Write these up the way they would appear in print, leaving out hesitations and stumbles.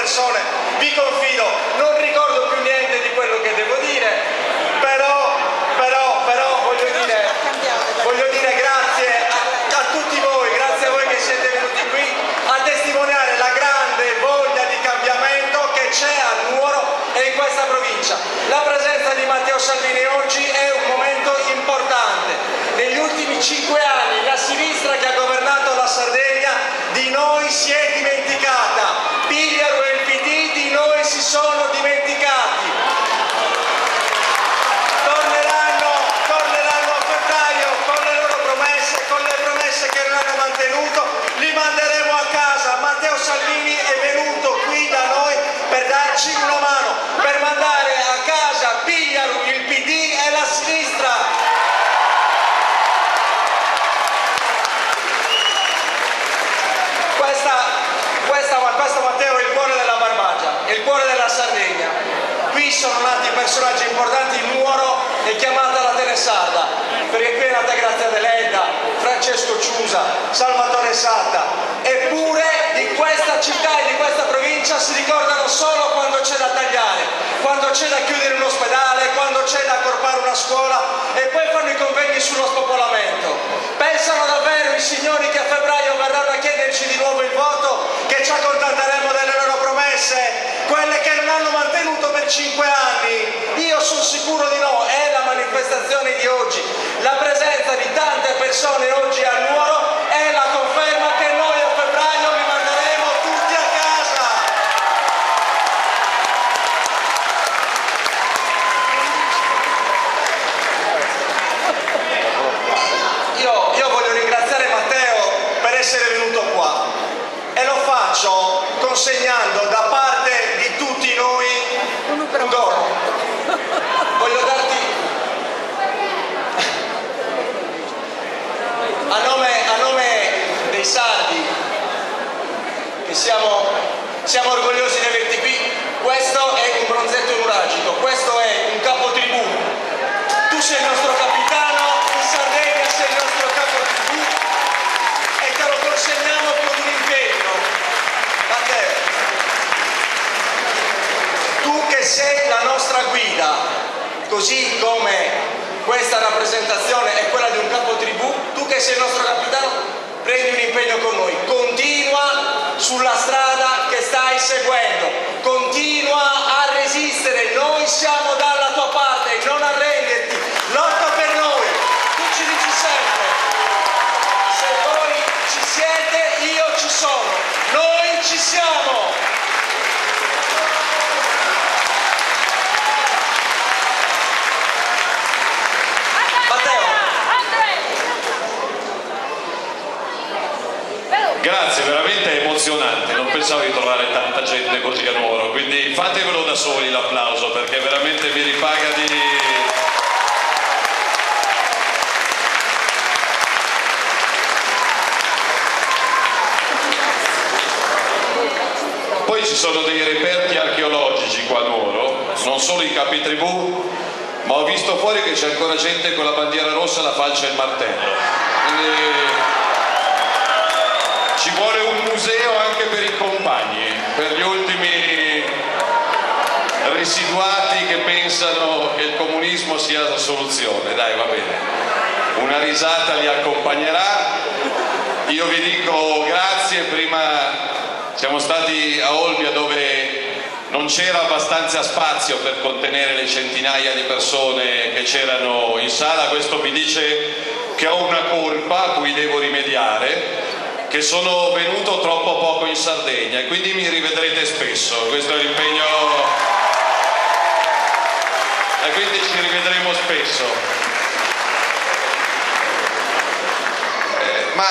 persone, vi confido, non ricordo più niente di quello che devo dire, però voglio dire grazie a tutti voi, grazie a voi che siete venuti qui a testimoniare la grande voglia di cambiamento che c'è a Nuoro e in questa provincia. La presenza di Matteo Salvini oggi è un momento importante. Negli ultimi 5 anni la sinistra che ha governato la Sardegna di noi si è dimenticata. Pigliaro e il PD di noi si sono dimenticati. Torneranno a febbraio con le loro promesse, con le promesse che non hanno mantenuto, li manderemo a casa. Matteo Salvini è venuto qui da noi per darci una mano, per mandare a casa Pigliaro, il PD e la sinistra. Questo Matteo è il cuore della Barbagia, è il cuore della Sardegna. Qui sono nati personaggi importanti, Nuoro è chiamata la Tenesarda, perché qui è nata Grazia Deledda, Francesco Ciusa, Salvatore Satta. Eppure di questa città e di questa provincia si ricordano solo quando c'è da tagliare, quando c'è da chiudere un ospedale, quando c'è da accorpare una scuola e poi fanno i convegni sullo spopolamento. Pensano davvero i signori che a febbraio verranno a chiederci di nuovo il voto, che ci accontenteremo delle loro promesse, quelle che non hanno mantenuto per 5 anni? Io sono sicuro di no. È la manifestazione di oggi, la presenza di tante persone oggi a Nuoro è la conferma che noi a febbraio vi manderemo tutti a casa. Io voglio ringraziare Matteo per essere venuto qua e lo faccio consegnando da parte di tutti noi un dono. Voglio darti a nome dei sardi, che siamo orgogliosi di averti qui. Questo è un bronzetto nuragico, questo è un capotribù. Tu sei il nostro capitano, in Sardegna sei il nostro capotribù e te lo consegniamo con un impegno. Matteo, tu che sei la nostra guida, così come questa rappresentazione è quella di un capotribù, tu che sei il nostro capitano, prendi un impegno con noi, continua sulla strada che stai seguendo, continua a resistere, noi siamo dalla tua parte, non arrenderti, lotta per noi. Tu ci dici sempre, se voi ci siete io ci sono, noi ci siamo. Grazie, veramente emozionante, non pensavo di trovare tanta gente così a Nuoro, quindi fatevelo da soli l'applauso perché veramente vi ripaga di... Poi ci sono dei reperti archeologici qua a Nuoro, non solo i capitribù, ma ho visto fuori che c'è ancora gente con la bandiera rossa, la falce e il martello. Quindi... ci vuole un museo anche per i compagni, per gli ultimi residuati che pensano che il comunismo sia la soluzione. Dai, va bene, una risata li accompagnerà. Io vi dico grazie. Prima siamo stati a Olbia dove non c'era abbastanza spazio per contenere le centinaia di persone che c'erano in sala. Questo mi dice che ho una colpa a cui devo rimediare, che sono venuto troppo poco in Sardegna e quindi mi rivedrete spesso, questo è l'impegno e quindi ci rivedremo spesso. Ma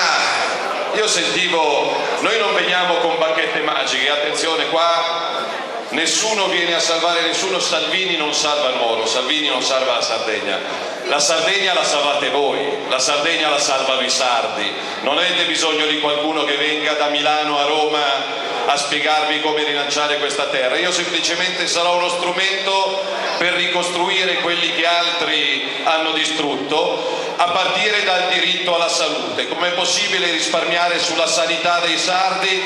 io sentivo, noi non veniamo con bacchette magiche, attenzione, qua nessuno viene a salvare nessuno, Salvini non salva Nuoro, Salvini non salva la Sardegna la salvate voi, la Sardegna la salvano i sardi, non avete bisogno di qualcuno che venga da Milano a Roma a spiegarvi come rilanciare questa terra. Io semplicemente sarò uno strumento per ricostruire quelli che altri hanno distrutto a partire dal diritto alla salute. Com'è possibile risparmiare sulla sanità dei sardi?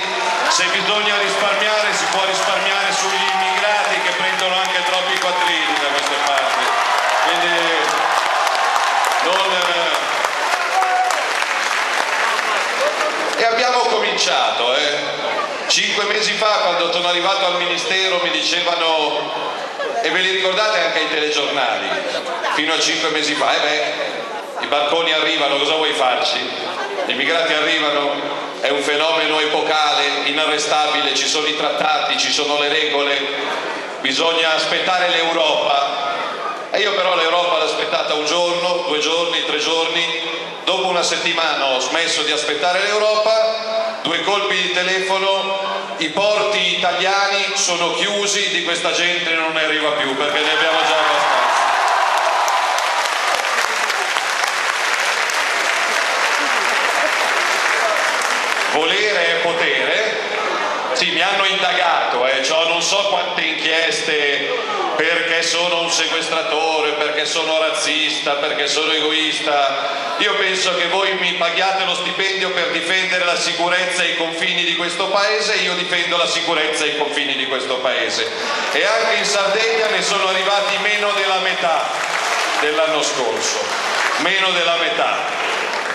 Se bisogna risparmiare, si può risparmiare sugli immigrati che prendono anche troppi quattrini da queste parti. Quindi E abbiamo cominciato, 5 mesi fa, quando sono arrivato al Ministero, mi dicevano, e ve li ricordate anche ai telegiornali, fino a 5 mesi fa, i barconi arrivano, cosa vuoi farci? Gli immigrati arrivano, è un fenomeno epocale, inarrestabile, ci sono i trattati, ci sono le regole, bisogna aspettare l'Europa. E io però l'Europa l'ho aspettata un giorno, 2 giorni, 3 giorni, dopo una settimana ho smesso di aspettare l'Europa, 2 colpi di telefono, i porti italiani sono chiusi, di questa gente non ne arriva più perché ne abbiamo già abbastanza. Volere è potere. Sì, mi hanno indagato, cioè non so quante inchieste, perché sono un sequestratore, perché sono razzista, perché sono egoista. Io penso che voi mi paghiate lo stipendio per difendere la sicurezza e i confini di questo paese, e io difendo la sicurezza e i confini di questo paese. E anche in Sardegna ne sono arrivati meno della metà dell'anno scorso, meno della metà,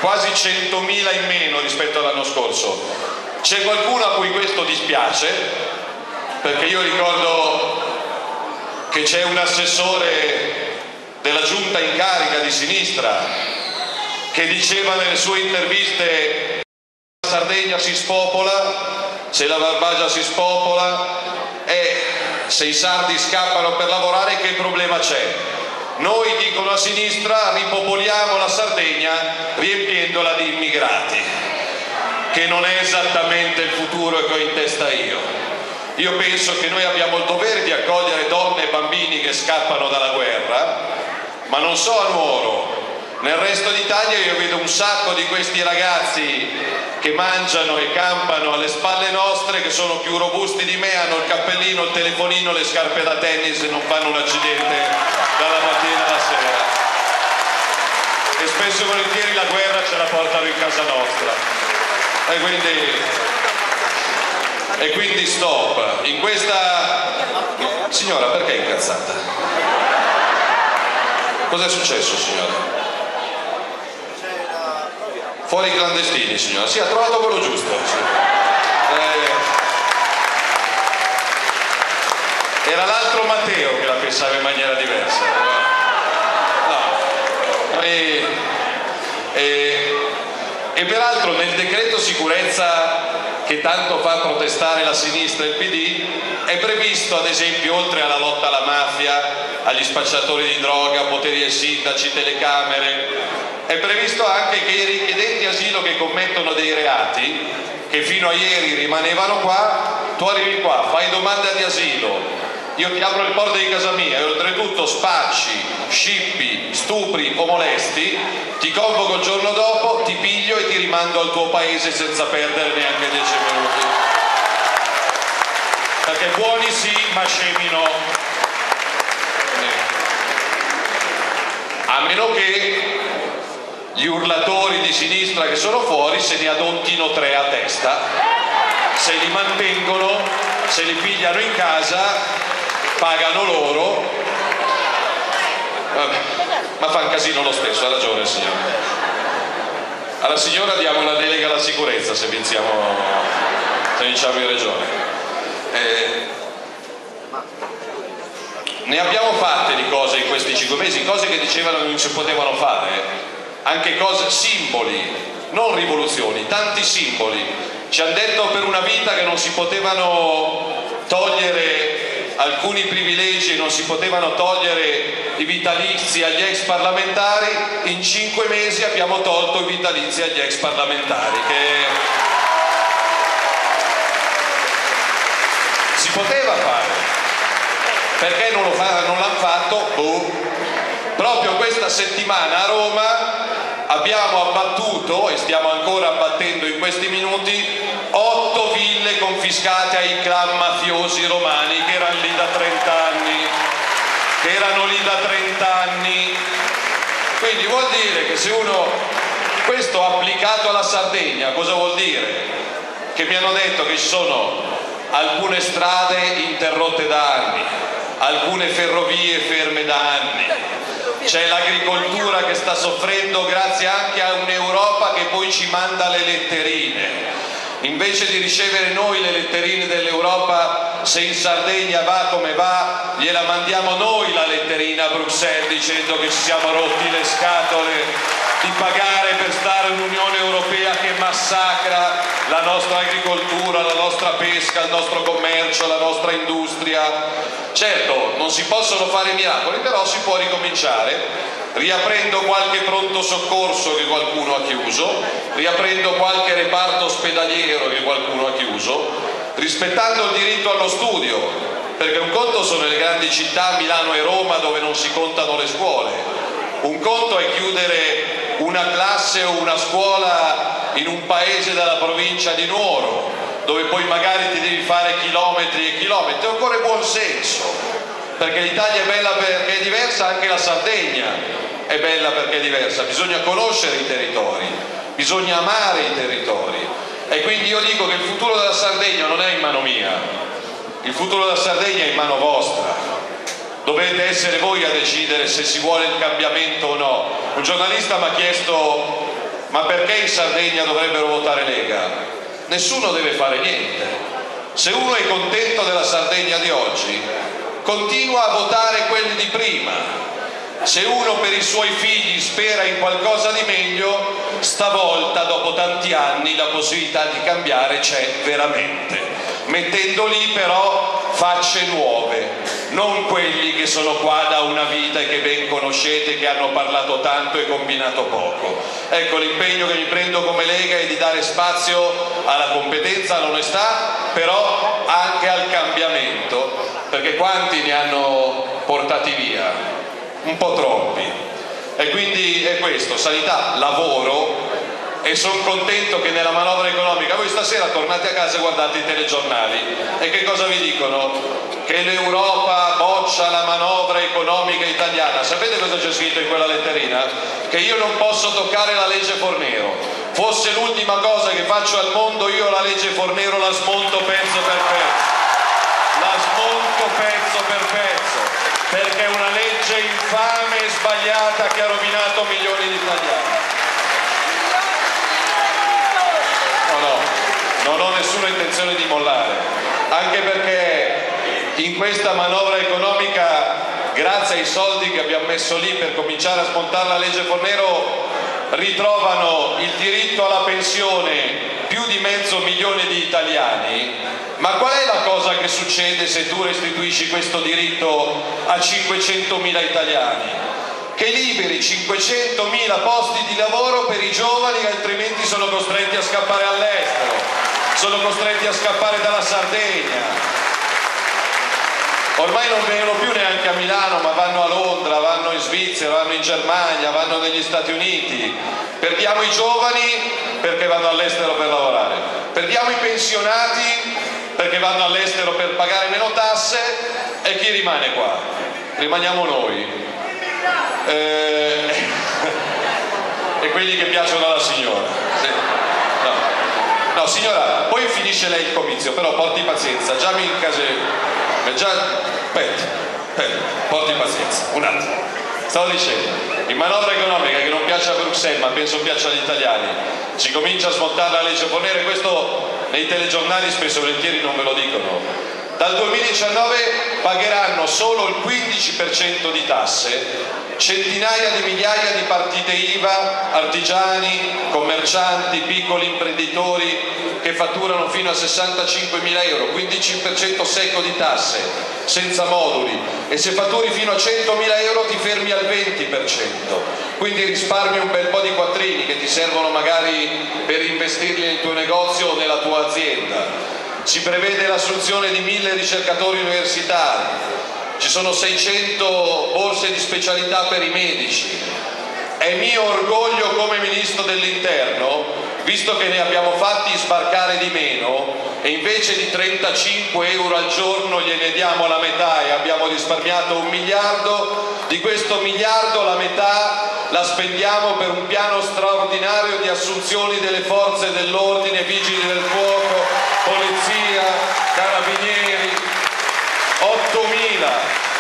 quasi 100.000 in meno rispetto all'anno scorso. C'è qualcuno a cui questo dispiace, perché io ricordo che c'è un assessore della giunta in carica di sinistra che diceva nelle sue interviste: la Sardegna si spopola, se la Barbagia si spopola, e se i sardi scappano per lavorare, che problema c'è? Noi, dicono a sinistra, ripopoliamo la Sardegna riempiendola di immigrati, che non è esattamente il futuro che ho in testa io. Io penso che noi abbiamo il dovere di accogliere donne e bambini che scappano dalla guerra, ma non so a Nuoro. Nel resto d'Italia io vedo un sacco di questi ragazzi che mangiano e campano alle spalle nostre, che sono più robusti di me, hanno il cappellino, il telefonino, le scarpe da tennis e non fanno un accidente dalla mattina alla sera. E spesso e volentieri la guerra ce la portano in casa nostra. E quindi stop. In questa... Signora, perché è incazzata? Cos'è successo, signora? Fuori i clandestini, signora. Sì, ha trovato quello giusto. Sì. Era l'altro Matteo che la pensava in maniera diversa. No. E peraltro nel decreto sicurezza che tanto fa protestare la sinistra e il PD è previsto, ad esempio, oltre alla lotta alla mafia, agli spacciatori di droga, poteri ai sindaci, telecamere, è previsto anche che i richiedenti asilo che commettono dei reati, che fino a ieri rimanevano qua, tu arrivi qua, fai domanda di asilo, io ti apro le porte di casa mia e oltretutto spacci, scippi, stupri o molesti, ti convoco il giorno dopo, ti piglio e ti rimando al tuo paese senza perdere neanche 10 minuti. Perché buoni sì, ma scemi no. A meno che gli urlatori di sinistra che sono fuori se ne adottino 3 a testa, se li mantengono, se li pigliano in casa, pagano loro. Vabbè, ma fa un casino lo stesso, ha ragione il signore. Alla signora diamo una delega alla sicurezza se vinciamo in regione. Ne abbiamo fatte di cose in questi 5 mesi, cose che dicevano non si potevano fare, anche cose, simboli, non rivoluzioni, tanti simboli. Ci hanno detto per una vita che non si potevano togliere alcuni privilegi e non si potevano togliere i vitalizi agli ex parlamentari. In 5 mesi abbiamo tolto i vitalizi agli ex parlamentari, che si poteva fare. Perché non l'hanno fatto? Proprio questa settimana a Roma abbiamo abbattuto, e stiamo ancora abbattendo in questi minuti, 8 ville confiscate ai clan mafiosi romani che erano lì da 30 anni. Quindi vuol dire che se uno, questo applicato alla Sardegna, cosa vuol dire? Che mi hanno detto che ci sono alcune strade interrotte da anni, alcune ferrovie ferme da anni, c'è l'agricoltura che sta soffrendo grazie anche a un'Europa che poi ci manda le letterine. Invece di ricevere noi le letterine dell'Europa, se in Sardegna va come va, gliela mandiamo noi la letterina a Bruxelles dicendo che ci siamo rotti le scatole di pagare per stare in Unione Europea che massacra la nostra agricoltura, la nostra pesca, il nostro commercio, la nostra industria. Certo, non si possono fare miracoli, però si può ricominciare. Riaprendo qualche pronto soccorso che qualcuno ha chiuso, riaprendo qualche reparto ospedaliero che qualcuno ha chiuso, rispettando il diritto allo studio, perché un conto sono le grandi città, Milano e Roma, dove non si contano le scuole, un conto è chiudere una classe o una scuola in un paese della provincia di Nuoro, dove poi magari ti devi fare chilometri e chilometri. Occorre buon senso, perché l'Italia è bella perché è diversa, anche la Sardegna è bella perché è diversa, bisogna conoscere i territori, bisogna amare i territori, e quindi io dico che il futuro della Sardegna non è in mano mia, il futuro della Sardegna è in mano vostra, dovete essere voi a decidere se si vuole il cambiamento o no. Un giornalista mi ha chiesto: ma perché in Sardegna dovrebbero votare Lega? Nessuno deve fare niente, se uno è contento della Sardegna di oggi continua a votare quelli di prima. Se uno per i suoi figli spera in qualcosa di meglio, stavolta dopo tanti anni la possibilità di cambiare c'è veramente, mettendo lì però facce nuove, non quelli che sono qua da una vita e che ben conoscete, che hanno parlato tanto e combinato poco. Ecco, l'impegno che mi prendo come Lega è di dare spazio alla competenza, all'onestà, però anche al cambiamento, perché quanti ne hanno portati via? Un po' troppi. E quindi è questo: sanità, lavoro, e sono contento che nella manovra economica, voi stasera tornate a casa e guardate i telegiornali e che cosa vi dicono? Che l'Europa boccia la manovra economica italiana. Sapete cosa c'è scritto in quella letterina? Che io non posso toccare la legge Fornero. Fosse l'ultima cosa che faccio al mondo, io la legge Fornero la smonto pezzo per pezzo. La smonto pezzo per pezzo, perché è una legge infame e sbagliata che ha rovinato milioni di italiani. Non ho nessuna intenzione di mollare, anche perché in questa manovra economica, grazie ai soldi che abbiamo messo lì per cominciare a smontare la legge Fornero, ritrovano il diritto alla pensione più di 500.000 di italiani. Ma qual è la cosa che succede se tu restituisci questo diritto a 500.000 italiani? Che liberi 500.000 posti di lavoro per i giovani che altrimenti sono costretti a scappare all'estero, sono costretti a scappare dalla Sardegna. Ormai non vengono più neanche a Milano, ma vanno a Londra, vanno in Svizzera, vanno in Germania, vanno negli Stati Uniti. Perdiamo i giovani perché vanno all'estero per lavorare, perdiamo i pensionati perché vanno all'estero per pagare meno tasse, e chi rimane qua? Rimaniamo noi. E quelli che piacciono alla signora. Sì. No, signora, poi finisce lei il comizio, però porti pazienza, già mi incase. Aspetta, porti pazienza, un attimo. Stavo dicendo, in manovra economica che non piace a Bruxelles, ma penso piaccia agli italiani, si comincia a smontare la legge Fornero, e questo nei telegiornali spesso e volentieri non ve lo dicono. Dal 2019 pagheranno solo il 15% di tasse centinaia di migliaia di partite IVA, artigiani, commercianti, piccoli imprenditori che fatturano fino a 65.000 euro, 15% secco di tasse, senza moduli, e se fatturi fino a 100.000 euro ti fermi al 20%, quindi risparmi un bel po' di quattrini che ti servono magari per investirli nel tuo negozio o nella tua azienda. Si prevede l'assunzione di 1.000 ricercatori universitari, ci sono 600 borse di specialità per i medici. È mio orgoglio come Ministro dell'Interno visto che ne abbiamo fatti sbarcare di meno e invece di 35 euro al giorno gliene diamo la metà e abbiamo risparmiato 1 miliardo, di questo miliardo la metà la spendiamo per un piano straordinario di assunzioni delle forze dell'ordine, vigili del fuoco, polizia, carabinieri, 8.000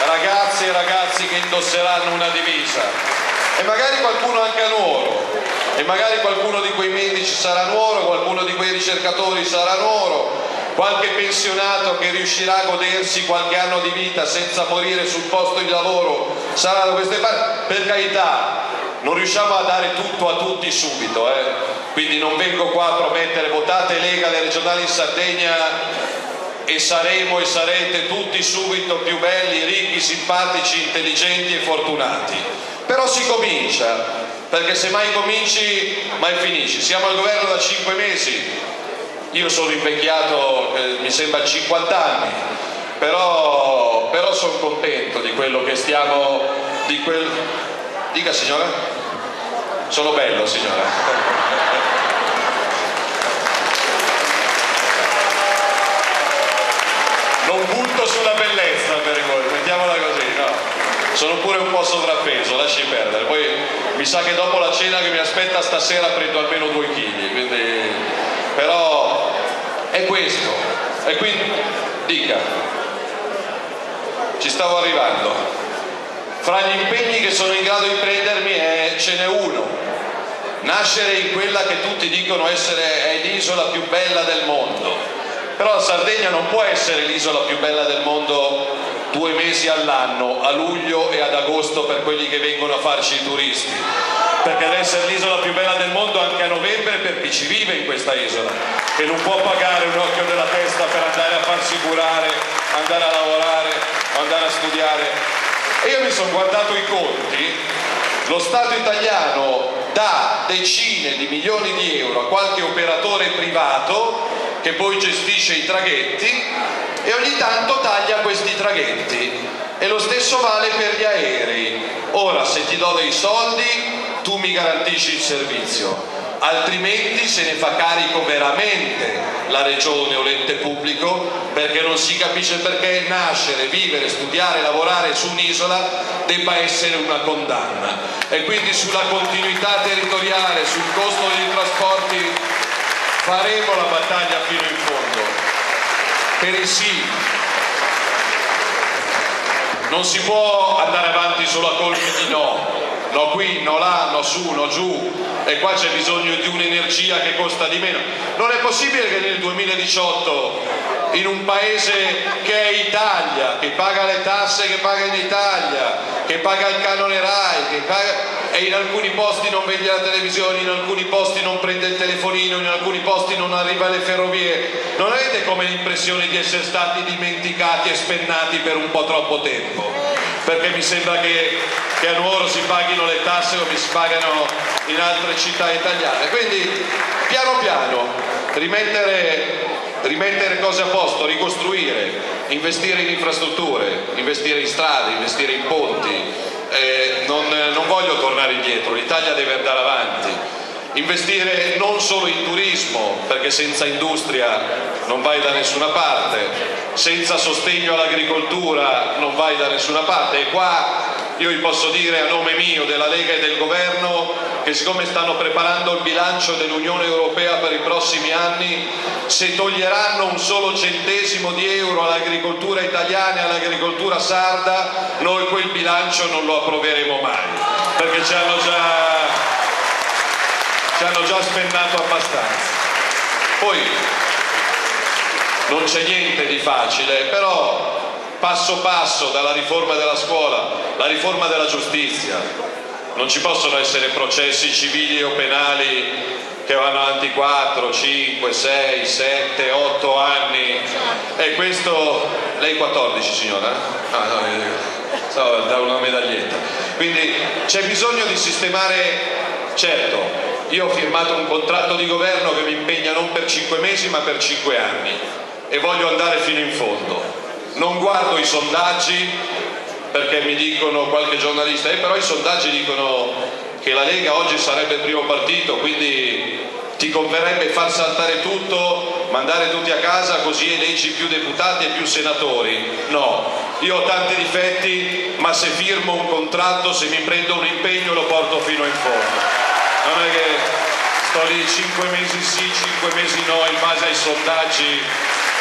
ragazze e ragazzi che indosseranno una divisa e magari qualcuno anche a Nuoro, e magari qualcuno di quei medici sarà a Nuoro, qualcuno di quei ricercatori sarà a Nuoro, qualche pensionato che riuscirà a godersi qualche anno di vita senza morire sul posto di lavoro sarà da queste parti. Per carità, non riusciamo a dare tutto a tutti subito, quindi non vengo qua a promettere votate Lega alle regionali in Sardegna e saremo e sarete tutti subito più belli, ricchi, simpatici, intelligenti e fortunati, però si comincia, perché se mai cominci mai finisci. Siamo al governo da 5 mesi, io sono invecchiato, mi sembra 50 anni, però sono contento di quello che stiamo, dica signora? Sono bello signora? Non punto sulla bellezza per voi, mettiamola così, no? Sono pure un po' sovrappeso, lasci perdere, poi mi sa che dopo la cena che mi aspetta stasera prendo almeno 2 kg, quindi... però è questo, e quindi dica, ci stavo arrivando. Fra gli impegni che sono in grado di prendermi ce n'è uno: nascere in quella che tutti dicono essere l'isola più bella del mondo. Però la Sardegna non può essere l'isola più bella del mondo 2 mesi all'anno, a luglio e ad agosto per quelli che vengono a farci i turisti, perché deve essere l'isola più bella del mondo anche a novembre per chi ci vive in questa isola, che non può pagare un occhio della testa per andare a farsi curare, andare a lavorare, andare a studiare. E io mi sono guardato i conti, lo Stato italiano dà decine di milioni di euro a qualche operatore privato che poi gestisce i traghetti e ogni tanto taglia questi traghetti, e lo stesso vale per gli aerei. Ora, se ti do dei soldi tu mi garantisci il servizio, altrimenti se ne fa carico veramente la regione o l'ente pubblico, perché non si capisce perché nascere, vivere, studiare, lavorare su un'isola debba essere una condanna. E quindi sulla continuità territoriale, sul costo dei trasporti faremo la battaglia fino in fondo per il sì. Non si può andare avanti solo a colpi di no qui, no là, no su, no giù, e qua c'è bisogno di un'energia che costa di meno. Non è possibile che nel 2018 in un paese che è Italia, che paga le tasse che paga in Italia, che paga il canone RAI, che paga, e in alcuni posti non vede la televisione, in alcuni posti non prende il telefonino, in alcuni posti non arriva alle ferrovie, non avete come l'impressione di essere stati dimenticati e spennati per un po' troppo tempo? Perché mi sembra che a Nuoro si paghino le tasse come si pagano in altre città italiane. Quindi piano piano rimettere cose a posto, ricostruire, investire in infrastrutture, investire in strade, investire in ponti. Non voglio tornare indietro, l'Italia deve andare avanti, investire non solo in turismo, perché senza industria non vai da nessuna parte, senza sostegno all'agricoltura non vai da nessuna parte. E qua io vi posso dire a nome mio, della Lega e del Governo, che siccome stanno preparando il bilancio dell'Unione Europea per i prossimi anni, se toglieranno un solo centesimo di euro all'agricoltura italiana e all'agricoltura sarda, noi quel bilancio non lo approveremo mai, perché ci hanno già spennato abbastanza. Poi non c'è niente di facile, però passo passo, dalla riforma della scuola, la riforma della giustizia, non ci possono essere processi civili o penali che vanno avanti 4, 5, 6, 7, 8 anni, e questo, lei 14 signora? No, da una medaglietta. Quindi c'è bisogno di sistemare, certo, io ho firmato un contratto di governo che mi impegna non per 5 mesi ma per 5 anni e voglio andare fino in fondo. Non guardo i sondaggi, perché mi dicono qualche giornalista, però i sondaggi dicono che la Lega oggi sarebbe il primo partito, quindi ti converrebbe far saltare tutto, mandare tutti a casa così eleggi più deputati e più senatori. No, io ho tanti difetti, ma se firmo un contratto, se mi prendo un impegno lo porto fino in fondo. Non è che sto lì 5 mesi sì, 5 mesi no, in base ai sondaggi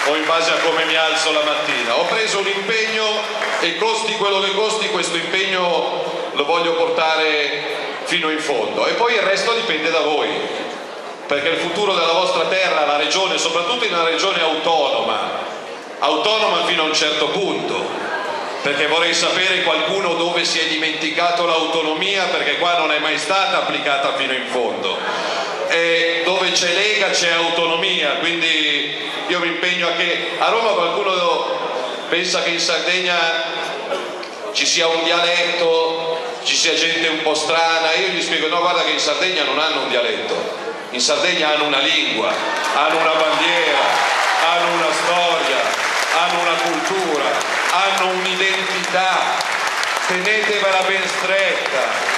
o in base a come mi alzo la mattina. Ho preso un impegno e costi quello che costi, questo impegno lo voglio portare fino in fondo, e poi il resto dipende da voi, perché il futuro della vostra terra, la regione, soprattutto in una regione autonoma fino a un certo punto, perché vorrei sapere qualcuno dove si è dimenticato l'autonomia, perché qua non è mai stata applicata fino in fondo, e dove c'è Lega c'è autonomia, quindi io mi impegno a che a Roma qualcuno pensa che in Sardegna ci sia un dialetto, ci sia gente un po' strana. Io gli spiego: no, guarda che in Sardegna non hanno un dialetto, in Sardegna hanno una lingua, hanno una bandiera, hanno una storia, hanno una cultura, hanno un'identità, tenetevela ben stretta,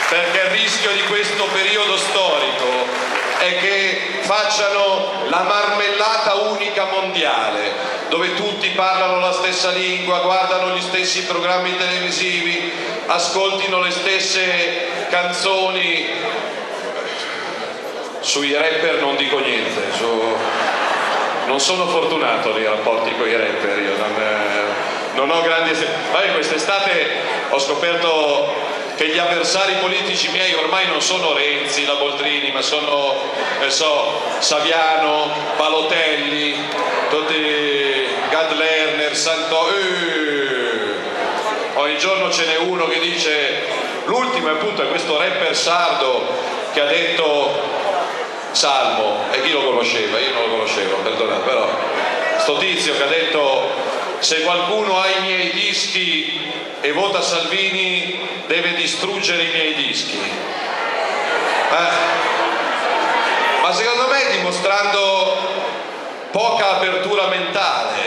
perché il rischio di questo periodo storico è che facciano la marmellata unica mondiale, dove tutti parlano la stessa lingua, guardano gli stessi programmi televisivi, ascoltino le stesse canzoni. Sui rapper non dico niente, non sono fortunato nei rapporti con i rapper, io non ho grandi... Quest'estate ho scoperto che gli avversari politici miei ormai non sono Renzi, la Boldrini, ma sono, Saviano, Palotelli, tutti Gad Lerner, ogni giorno ce n'è uno che dice, l'ultimo appunto è questo rapper sardo che ha detto Salmo, e chi lo conosceva? Io non lo conoscevo, perdonate, però sto tizio che ha detto: se qualcuno ha i miei dischi e vota Salvini deve distruggere i miei dischi. Ma secondo me dimostrando poca apertura mentale,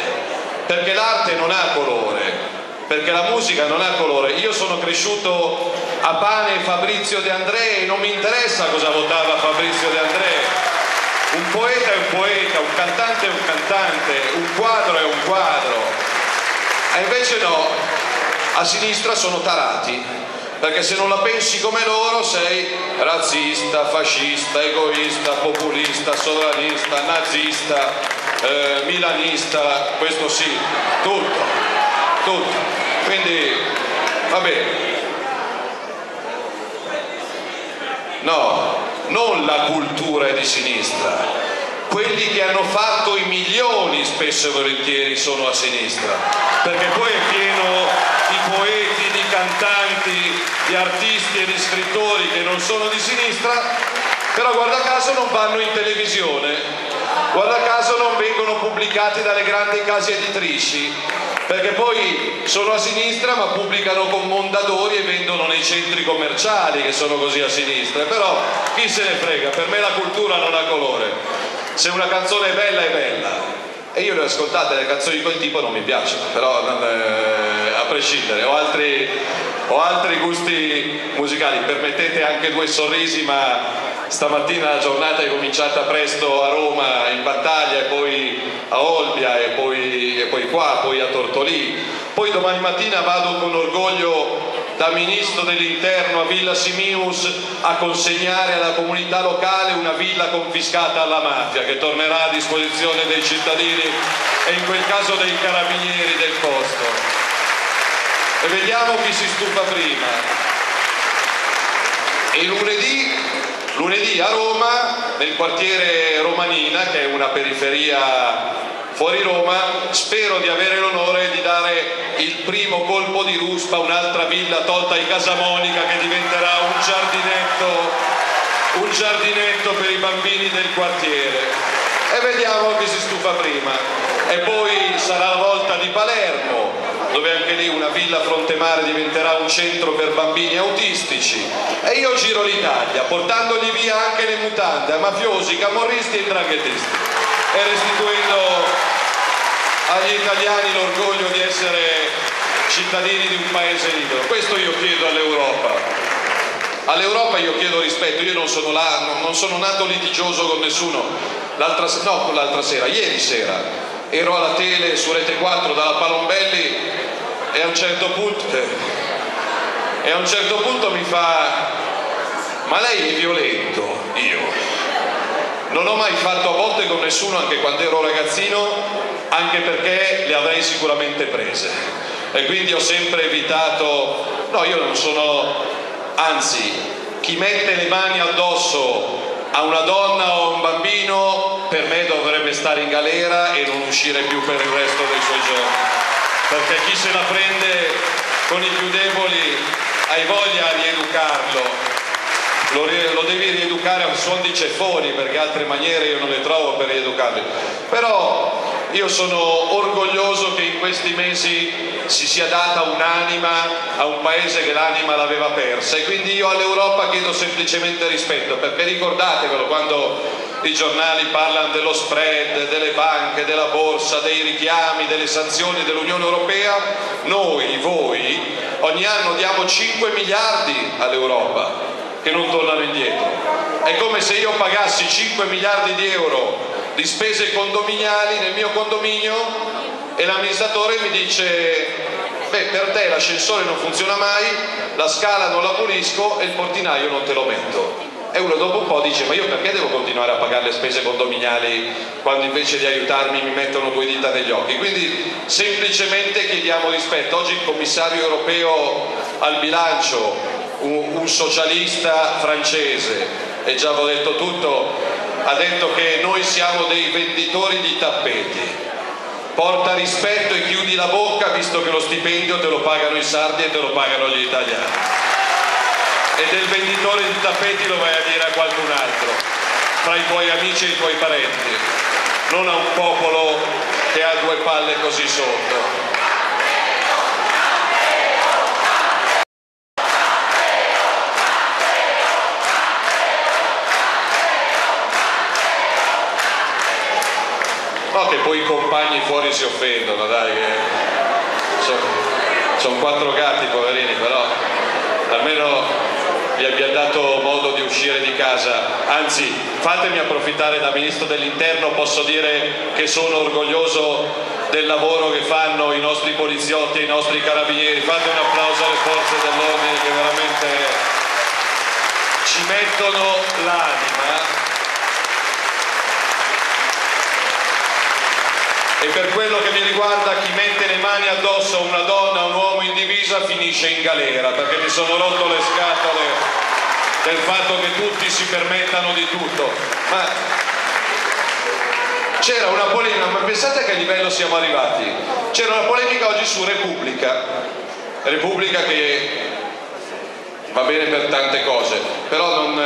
perché l'arte non ha colore, perché la musica non ha colore. Io sono cresciuto a pane Fabrizio De André e non mi interessa cosa votava Fabrizio De André. Un poeta è un poeta, un cantante è un cantante, un quadro è un quadro. E invece no, a sinistra sono tarati, perché se non la pensi come loro sei razzista, fascista, egoista, populista, sovranista, nazista, milanista, questo sì, tutto. Quindi, vabbè, no, non la cultura è di sinistra. Quelli che hanno fatto i milioni spesso e volentieri sono a sinistra, perché poi è pieno di poeti, di cantanti, di artisti e di scrittori che non sono di sinistra, però guarda caso non vanno in televisione, guarda caso non vengono pubblicati dalle grandi case editrici, perché poi sono a sinistra ma pubblicano con Mondadori e vendono nei centri commerciali, che sono così a sinistra. Però chi se ne frega, per me la cultura non ha colore. Se una canzone è bella è bella, e io le ho ascoltate, le canzoni di quel tipo non mi piacciono, però a prescindere, ho altri gusti musicali. Permettete anche due sorrisi, ma stamattina la giornata è cominciata presto a Roma in battaglia, e poi a Olbia, e poi qua, poi a Tortolì, poi domani mattina vado con orgoglio da ministro dell'interno a Villa Simius a consegnare alla comunità locale una villa confiscata alla mafia, che tornerà a disposizione dei cittadini e in quel caso dei carabinieri del posto. E vediamo chi si stufa prima. E lunedì a Roma, nel quartiere Romanina, che è una periferia fuori Roma, spero di avere l'onore di dare il primo colpo di ruspa, un'altra villa tolta ai Casamonica, che diventerà un giardinetto per i bambini del quartiere. E vediamo chi si stufa prima. E poi sarà la volta di Palermo, dove anche lì una villa fronte mare diventerà un centro per bambini autistici. E io giro l'Italia portandogli via anche le mutande a mafiosi, camorristi e dranghettisti, e restituendo agli italiani l'orgoglio di essere cittadini di un paese libero. Questo io chiedo all'Europa. All'Europa io chiedo rispetto, io non sono nato litigioso con nessuno. Ieri sera ero alla tele su Rete 4 dalla Palombelli e a un certo punto mi fa: ma lei è violento? Io non ho mai fatto a botte con nessuno, anche quando ero ragazzino, anche perché le avrei sicuramente prese, e quindi ho sempre evitato. No, io non sono, anzi, chi mette le mani addosso a una donna o a un bambino per me dovrebbe stare in galera e non uscire più per il resto dei suoi giorni, perché chi se la prende con i più deboli hai voglia di educarlo. Lo devi rieducare a suon di ceffoni, perché altre maniere io non le trovo per rieducarli. Però io sono orgoglioso che in questi mesi si sia data un'anima a un paese che l'anima l'aveva persa, e quindi io all'Europa chiedo semplicemente rispetto, perché ricordatevelo quando i giornali parlano dello spread, delle banche, della borsa, dei richiami, delle sanzioni dell'Unione Europea, voi ogni anno diamo 5 miliardi all'Europa che non tornano indietro. È come se io pagassi 5 miliardi di euro di spese condominiali nel mio condominio e l'amministratore mi dice: beh, per te l'ascensore non funziona mai, la scala non la pulisco e il portinaio non te lo metto. E uno dopo un po' dice: ma io perché devo continuare a pagare le spese condominiali quando invece di aiutarmi mi mettono due dita negli occhi? Quindi semplicemente chiediamo rispetto. Oggi il commissario europeo al bilancio, un socialista francese, e già avevo detto tutto, ha detto che noi siamo dei venditori di tappeti. Porta rispetto e chiudi la bocca, visto che lo stipendio te lo pagano i sardi e te lo pagano gli italiani, e del venditore di tappeti lo vai a dire a qualcun altro, fra i tuoi amici e i tuoi parenti, non a un popolo che ha due palle così sotto. No, che poi i compagni fuori si offendono, dai, sono 4 gatti poverini, però almeno vi abbia dato modo di uscire di casa. Anzi, fatemi approfittare da Ministro dell'Interno, posso dire che sono orgoglioso del lavoro che fanno i nostri poliziotti e i nostri carabinieri. Fate un applauso alle forze dell'ordine che veramente ci mettono l'anima. E per quello che mi riguarda, chi mette le mani addosso a una donna, a un uomo in divisa, finisce in galera, perché mi sono rotto le scatole del fatto che tutti si permettano di tutto. Ma c'era una polemica, ma pensate a che livello siamo arrivati? C'era una polemica oggi su Repubblica che va bene per tante cose, però non...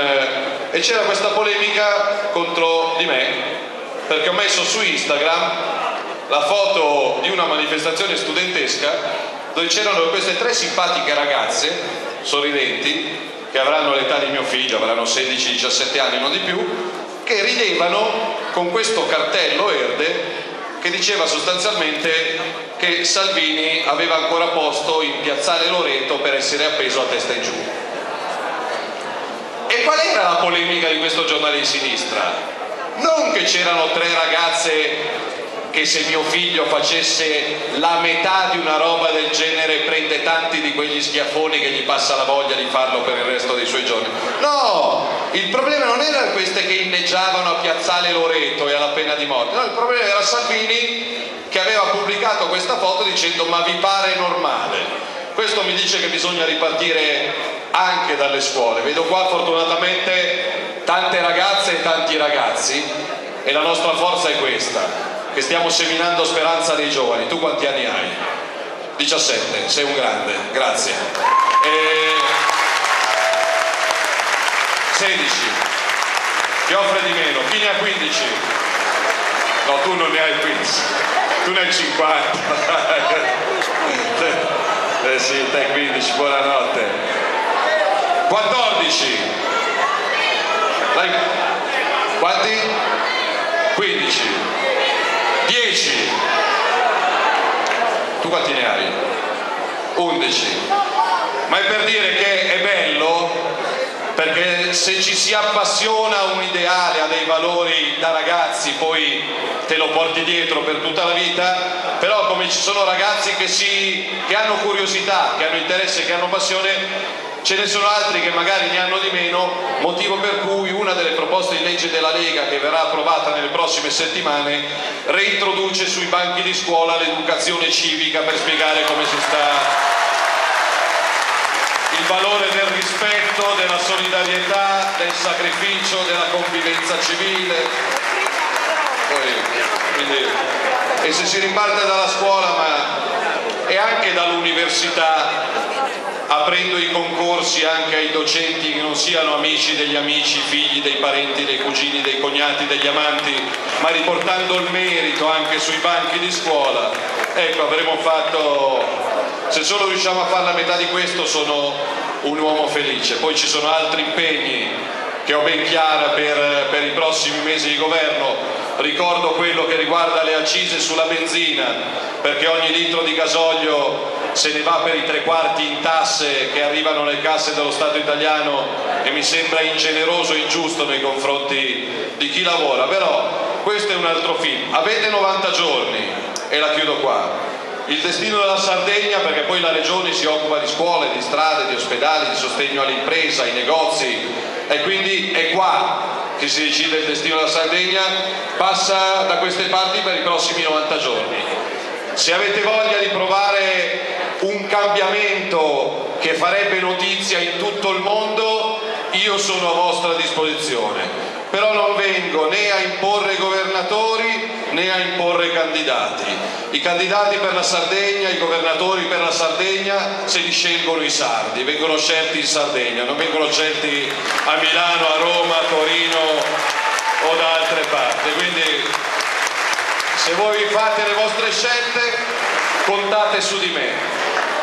e c'era questa polemica contro di me, perché ho messo su Instagram la foto di una manifestazione studentesca dove c'erano queste 3 simpatiche ragazze sorridenti, che avranno l'età di mio figlio, avranno 16-17 anni, non di più, che ridevano con questo cartello verde che diceva sostanzialmente che Salvini aveva ancora posto in Piazzale Loreto per essere appeso a testa in giù. E qual era la polemica di questo giornale di sinistra? Non che c'erano 3 ragazze che se mio figlio facesse la metà di una roba del genere prende tanti di quegli schiaffoni che gli passa la voglia di farlo per il resto dei suoi giorni. No, il problema non era queste che inneggiavano a Piazzale Loreto e alla pena di morte, no, il problema era Salvini, che aveva pubblicato questa foto dicendo: ma vi pare normale? Questo mi dice che bisogna ripartire anche dalle scuole. Vedo qua fortunatamente tante ragazze e tanti ragazzi, e la nostra forza è questa, che stiamo seminando speranza nei giovani. Tu quanti anni hai? 17, sei un grande, grazie. 16, chi offre di meno? Chi ne ha 15? No, tu non ne hai 15, tu ne hai 50. Sì, te 15, buonanotte. 14. Dai. Quanti? 15. 10. Tu quanti ne hai? 11. Ma è per dire che è bello perché se ci si appassiona a un ideale, a dei valori da ragazzi, poi te lo porti dietro per tutta la vita, però come ci sono ragazzi che hanno curiosità, che hanno interesse, che hanno passione, ce ne sono altri che magari ne hanno di meno, motivo per cui una delle proposte di legge della Lega, che verrà approvata nelle prossime settimane, reintroduce sui banchi di scuola l'educazione civica per spiegare come si sta, il valore del rispetto, della solidarietà, del sacrificio, della convivenza civile. E se si riparte dalla scuola e anche dall'università, aprendo i concorsi anche ai docenti che non siano amici degli amici, figli dei parenti, dei cugini, dei cognati, degli amanti, ma riportando il merito anche sui banchi di scuola, ecco, avremo fatto, se solo riusciamo a fare la metà di questo sono un uomo felice. Poi ci sono altri impegni che ho ben chiara per i prossimi mesi di governo. Ricordo quello che riguarda le accise sulla benzina, perché ogni litro di gasolio se ne va per i 3/4 in tasse che arrivano nelle casse dello Stato italiano, e mi sembra ingeneroso e ingiusto nei confronti di chi lavora, però questo è un altro film. Avete 90 giorni, e la chiudo qua. Il destino della Sardegna, perché poi la Regione si occupa di scuole, di strade, di ospedali, di sostegno all'impresa, ai negozi, e quindi è qua che si decide il destino della Sardegna, passa da queste parti per i prossimi 90 giorni. Se avete voglia di provare un cambiamento che farebbe notizia in tutto il mondo, io sono a vostra disposizione, però non vengo né a imporre governatori né a imporre candidati. I candidati per la Sardegna, i governatori per la Sardegna se li scelgono i sardi, vengono scelti in Sardegna, non vengono scelti a Milano, a Roma, a Torino o da altre parti. Quindi se voi fate le vostre scelte, contate su di me.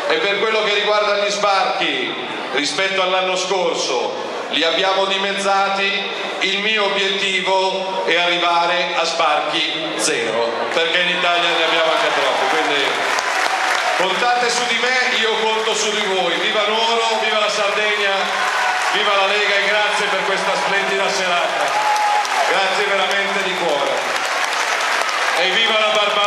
E per quello che riguarda gli sbarchi, rispetto all'anno scorso, li abbiamo dimezzati. Il mio obiettivo è arrivare a sbarchi zero, perché in Italia ne abbiamo anche troppi. Quindi contate su di me, io conto su di voi. Viva Nuoro, viva la Sardegna, viva la Lega, e grazie per questa splendida serata. Grazie veramente di cuore. E viva la Barbagia.